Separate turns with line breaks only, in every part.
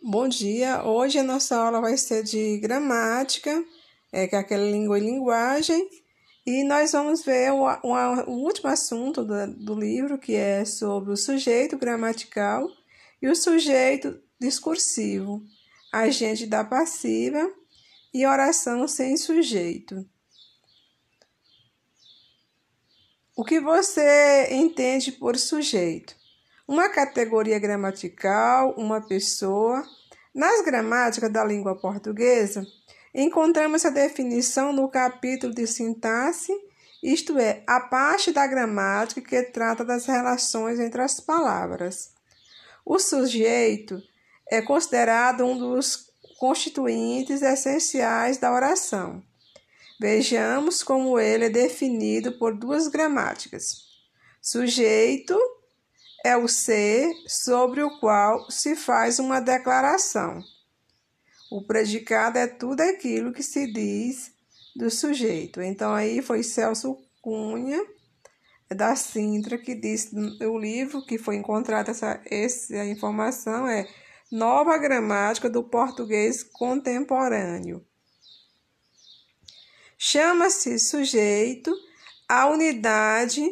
Bom dia, hoje a nossa aula vai ser de gramática, que é aquela língua e linguagem, e nós vamos ver o último assunto do livro, que é sobre o sujeito gramatical e o sujeito discursivo, agente da passiva e oração sem sujeito. O que você entende por sujeito? Uma categoria gramatical, uma pessoa. Nas gramáticas da língua portuguesa, encontramos a definição no capítulo de sintaxe, isto é, a parte da gramática que trata das relações entre as palavras. O sujeito é considerado um dos constituintes essenciais da oração. Vejamos como ele é definido por duas gramáticas. Sujeito é o ser sobre o qual se faz uma declaração. O predicado é tudo aquilo que se diz do sujeito. Então, aí foi Celso Cunha, da Sintra, que disse no livro que foi encontrada essa informação, é Nova Gramática do Português Contemporâneo. Chama-se sujeito a unidade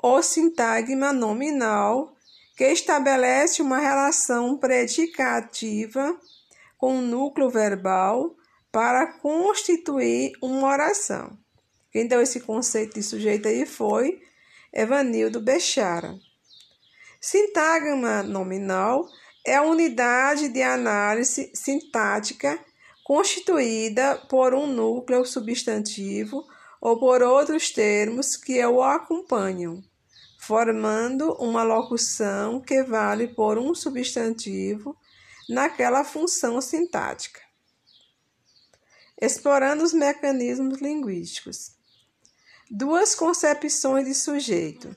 ou sintagma nominal que estabelece uma relação predicativa com o núcleo verbal para constituir uma oração. Quem deu esse conceito de sujeito aí foi Evanildo Bechara. Sintagma nominal é a unidade de análise sintática constituída por um núcleo substantivo ou por outros termos que o acompanham, formando uma locução que vale por um substantivo naquela função sintática. Explorando os mecanismos linguísticos. Duas concepções de sujeito.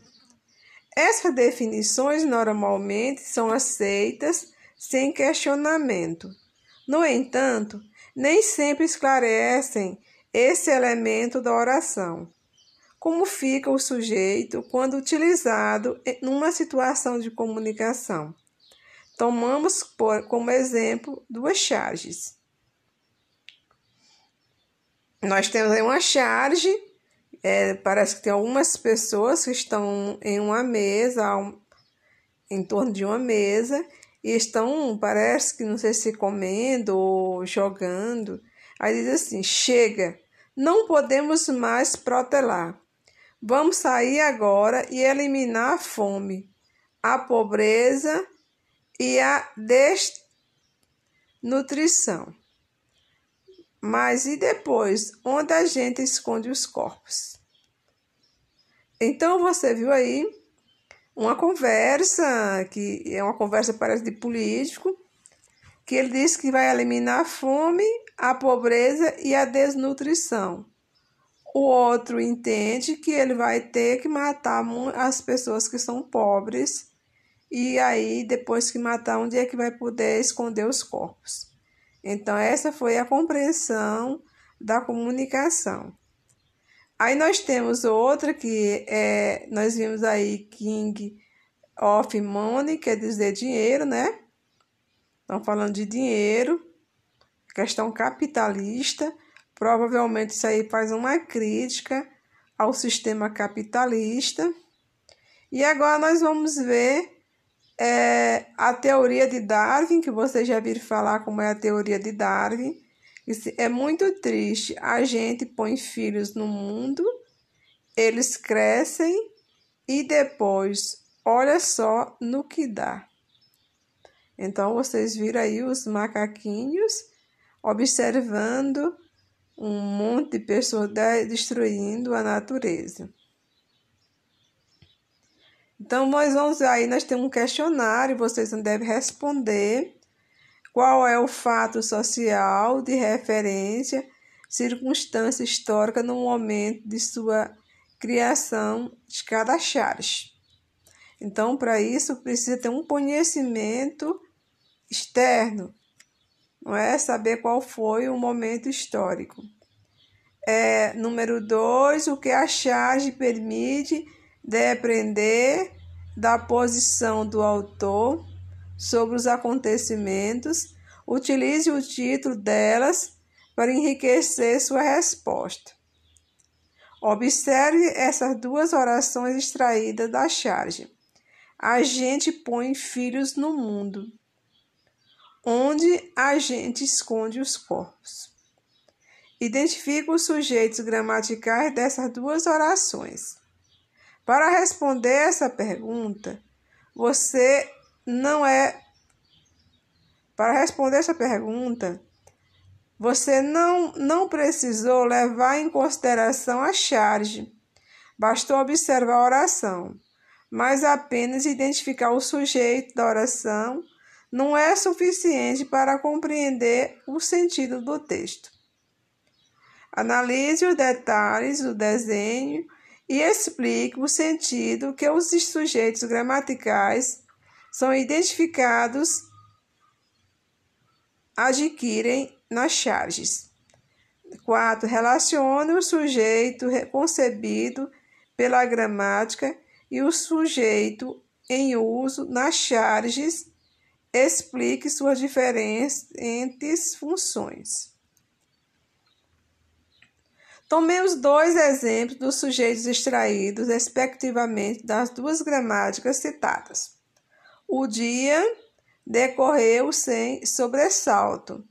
Essas definições normalmente são aceitas sem questionamento. No entanto, nem sempre esclarecem esse elemento da oração. Como fica o sujeito quando utilizado numa situação de comunicação? Tomamos como exemplo duas charges. Nós temos aí uma charge, parece que tem algumas pessoas que estão em uma mesa, em torno de uma mesa, e estão, parece que não sei se comendo ou jogando. Aí diz assim, chega, não podemos mais protelar. Vamos sair agora e eliminar a fome, a pobreza e a desnutrição. Mas e depois? Onde a gente esconde os corpos? Então você viu aí uma conversa, que é uma conversa parece de político, que ele disse que vai eliminar a fome, a pobreza e a desnutrição. O outro entende que ele vai ter que matar as pessoas que são pobres e aí, depois que matar, onde é que vai poder esconder os corpos? Então, essa foi a compreensão da comunicação. Aí nós temos outra que nós vimos aí King of Money, quer dizer dinheiro, né? Estão falando de dinheiro, questão capitalista. Provavelmente isso aí faz uma crítica ao sistema capitalista. E agora nós vamos ver a teoria de Darwin, que vocês já viram falar como é a teoria de Darwin. É muito triste. A gente põe filhos no mundo, eles crescem e depois, olha só no que dá. Então, vocês viram aí os macaquinhos observando um monte de pessoas destruindo a natureza. Então, nós temos um questionário, vocês devem responder qual é o fato social de referência, circunstância histórica no momento de sua criação de cada charge. Então, para isso, precisa ter um conhecimento externo, não é? Saber qual foi o momento histórico. Número 2, o que a charge permite depreender da posição do autor sobre os acontecimentos Utilize o título delas para enriquecer sua resposta. Observe essas duas orações extraídas da charge. A gente põe filhos no mundo, onde a gente esconde os corpos. Identifique os sujeitos gramaticais dessas duas orações. Para responder essa pergunta, você não precisou levar em consideração a charge. Bastou observar a oração, mas apenas identificar o sujeito da oração não é suficiente para compreender o sentido do texto. Analise os detalhes do desenho e explique o sentido que os sujeitos gramaticais são identificados adquirem nas charges. 4. Relacione o sujeito concebido pela gramática e o sujeito em uso nas charges. Explique suas diferentes funções. Tomemos 2 exemplos dos sujeitos extraídos, respectivamente, das duas gramáticas citadas. O dia decorreu sem sobressalto.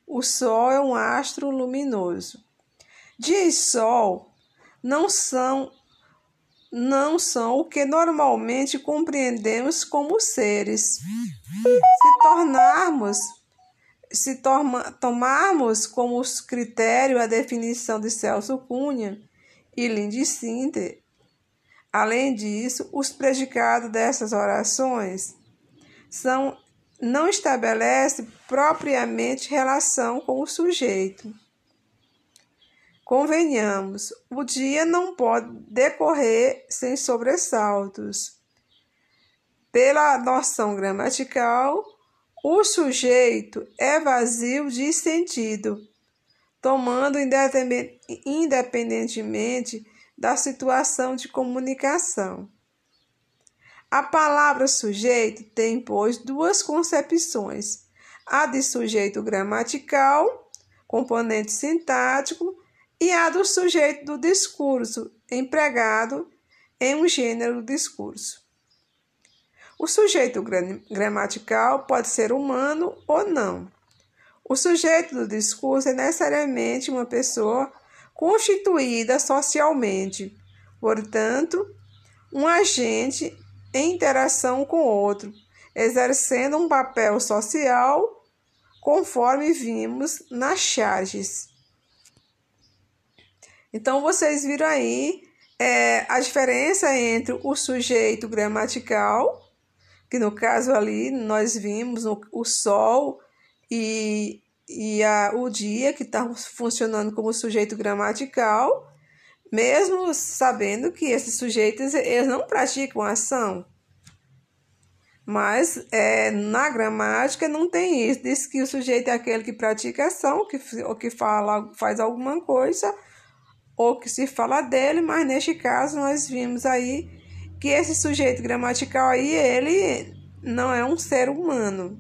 O sol é um astro luminoso. Dia e sol não são o que normalmente compreendemos como seres. Se tomarmos como critério a definição de Celso Cunha e Lindy Sinter, além disso, os predicados dessas orações não estabelecem propriamente relação com o sujeito. Convenhamos, o dia não pode decorrer sem sobressaltos. Pela noção gramatical, o sujeito é vazio de sentido, tomando independentemente da situação de comunicação. A palavra sujeito tem, pois, 2 concepções: a de sujeito gramatical, componente sintático, e a do sujeito do discurso, empregado em um gênero do discurso. O sujeito gramatical pode ser humano ou não. O sujeito do discurso é necessariamente uma pessoa constituída socialmente, portanto, um agente em interação com o outro, exercendo um papel social, conforme vimos nas charges. Então, vocês viram aí a diferença entre o sujeito gramatical, que no caso ali nós vimos o sol e o dia, que está funcionando como sujeito gramatical, mesmo sabendo que esses sujeitos eles não praticam ação. Mas na gramática não tem isso. Diz que o sujeito é aquele que pratica ação, ou que faz alguma coisa, ou que se fala dele, mas neste caso nós vimos aí que esse sujeito gramatical aí, ele não é um ser humano.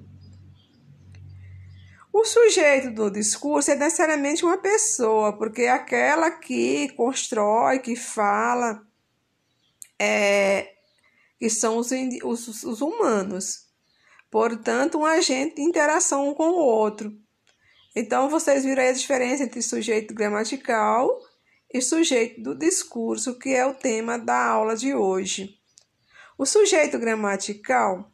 O sujeito do discurso é necessariamente uma pessoa, porque é aquela que constrói, que fala, que são os humanos. Portanto, um agente de interação um com o outro. Então, vocês viram aí a diferença entre sujeito gramatical e sujeito do discurso, que é o tema da aula de hoje. O sujeito gramatical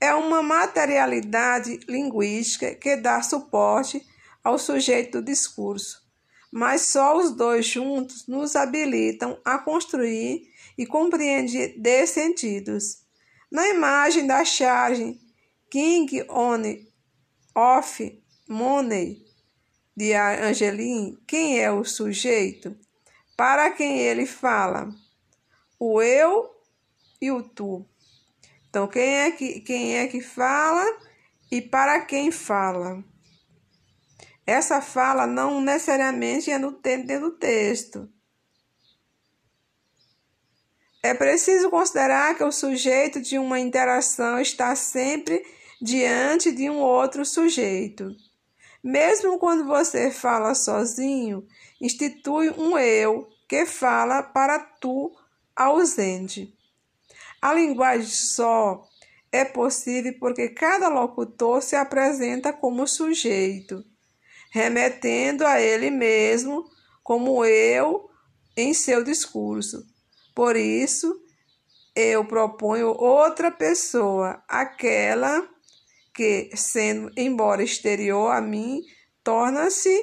é uma materialidade linguística que dá suporte ao sujeito do discurso, mas só os dois juntos nos habilitam a construir e compreender sentidos. Na imagem da charge King of Money, de Angeline, quem é o sujeito? Para quem ele fala? O eu e o tu. Então, quem é que fala e para quem fala? Essa fala não necessariamente é dentro do texto. É preciso considerar que o sujeito de uma interação está sempre diante de um outro sujeito. Mesmo quando você fala sozinho, institui um eu que fala para tu ausente. A linguagem só é possível porque cada locutor se apresenta como sujeito, remetendo a ele mesmo como eu em seu discurso. Por isso, eu proponho outra pessoa, aquela que, sendo embora exterior a mim, torna-se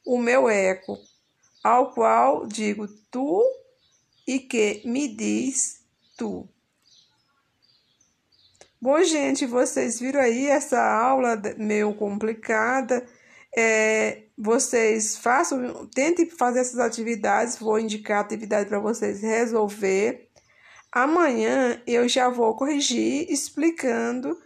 o meu eco, ao qual digo tu e que me diz tu. Bom, gente, vocês viram aí essa aula meio complicada. Vocês tentem fazer essas atividades, vou indicar a atividade para vocês resolver. Amanhã eu já vou corrigir explicando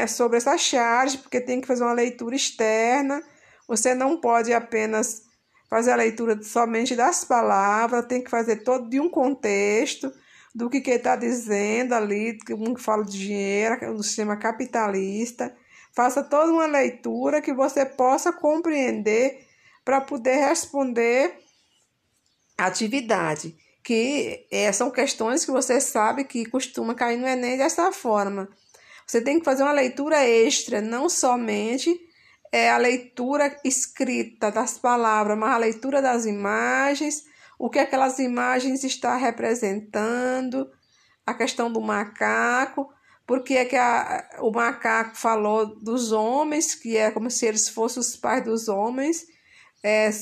sobre essa charge, porque tem que fazer uma leitura externa. Você não pode apenas fazer a leitura somente das palavras, tem que fazer todo de um contexto, do que está dizendo ali, um que fala de dinheiro, do sistema capitalista. Faça toda uma leitura que você possa compreender para poder responder a atividade. Que são questões que você sabe que costuma cair no Enem dessa forma. Você tem que fazer uma leitura extra, não somente a leitura escrita das palavras, mas a leitura das imagens, o que aquelas imagens estão representando, a questão do macaco, porque é que o macaco falou dos homens, que é como se eles fossem os pais dos homens,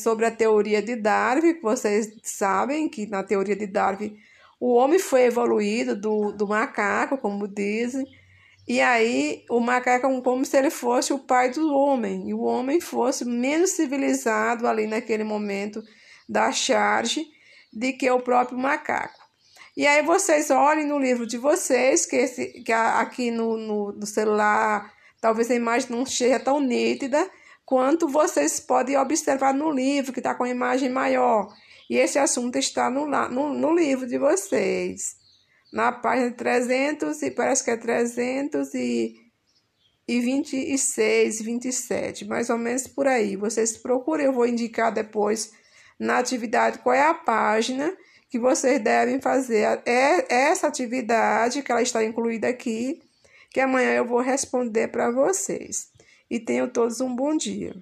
sobre a teoria de Darwin, que vocês sabem que na teoria de Darwin o homem foi evoluído do macaco, como dizem, e aí o macaco é como se ele fosse o pai do homem, e o homem fosse menos civilizado ali naquele momento da charge de que o próprio macaco. E aí vocês olhem no livro de vocês, que aqui no celular talvez a imagem não seja tão nítida quanto vocês podem observar no livro, que está com a imagem maior. E esse assunto está no livro de vocês. Na página 300, e parece que é 326, 27, mais ou menos por aí. Vocês procurem, eu vou indicar depois na atividade qual é a página que vocês devem fazer. Essa atividade, que ela está incluída aqui, que amanhã eu vou responder para vocês. E tenham todos um bom dia.